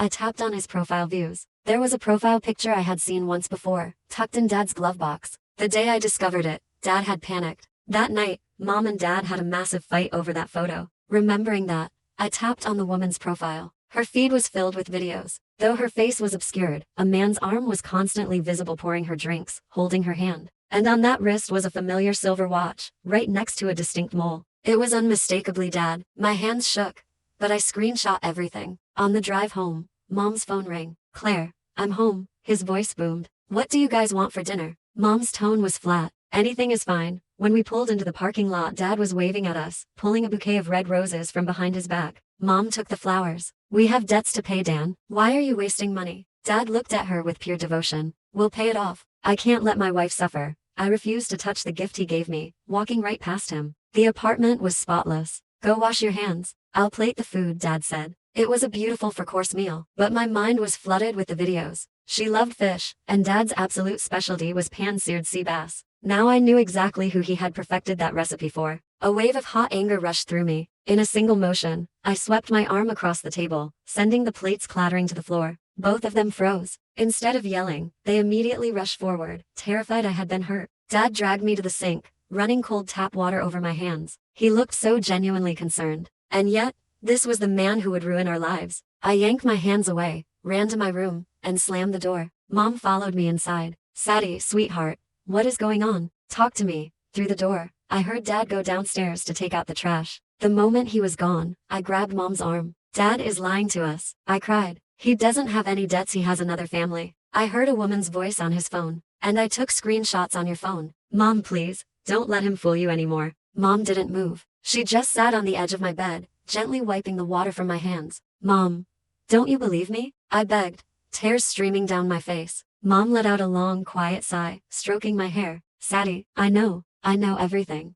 I tapped on his profile views. There was a profile picture I had seen once before, tucked in Dad's glove box. The day I discovered it, Dad had panicked. That night, Mom and Dad had a massive fight over that photo. Remembering that, I tapped on the woman's profile. Her feed was filled with videos. Though her face was obscured, a man's arm was constantly visible pouring her drinks, holding her hand. And on that wrist was a familiar silver watch, right next to a distinct mole. It was unmistakably Dad. My hands shook, but I screenshot everything. On the drive home, Mom's phone rang. "Claire, I'm home," his voice boomed. "What do you guys want for dinner?" Mom's tone was flat. "Anything is fine." When we pulled into the parking lot, Dad was waving at us, pulling a bouquet of red roses from behind his back. Mom took the flowers. "We have debts to pay, Dan. Why are you wasting money?" Dad looked at her with pure devotion. "We'll pay it off. I can't let my wife suffer." I refused to touch the gift he gave me, walking right past him. The apartment was spotless. "Go wash your hands. I'll plate the food," Dad said. It was a beautiful four-course meal, but my mind was flooded with the videos. She loved fish, and Dad's absolute specialty was pan-seared sea bass. Now I knew exactly who he had perfected that recipe for. A wave of hot anger rushed through me. In a single motion, I swept my arm across the table, sending the plates clattering to the floor. Both of them froze. Instead of yelling, they immediately rushed forward, terrified I had been hurt. Dad dragged me to the sink, running cold tap water over my hands. He looked so genuinely concerned. And yet, this was the man who would ruin our lives. I yanked my hands away, ran to my room, and slammed the door. Mom followed me inside. "Sadie, sweetheart, what is going on? Talk to me." Through the door, I heard Dad go downstairs to take out the trash. The moment he was gone, I grabbed Mom's arm. "Dad is lying to us," I cried. "He doesn't have any debts, he has another family." I heard a woman's voice on his phone. "And I took screenshots on your phone. Mom, please, don't let him fool you anymore." Mom didn't move. She just sat on the edge of my bed, gently wiping the water from my hands. "Mom, don't you believe me?" I begged, tears streaming down my face. Mom let out a long, quiet sigh, stroking my hair. "Sadie, I know everything.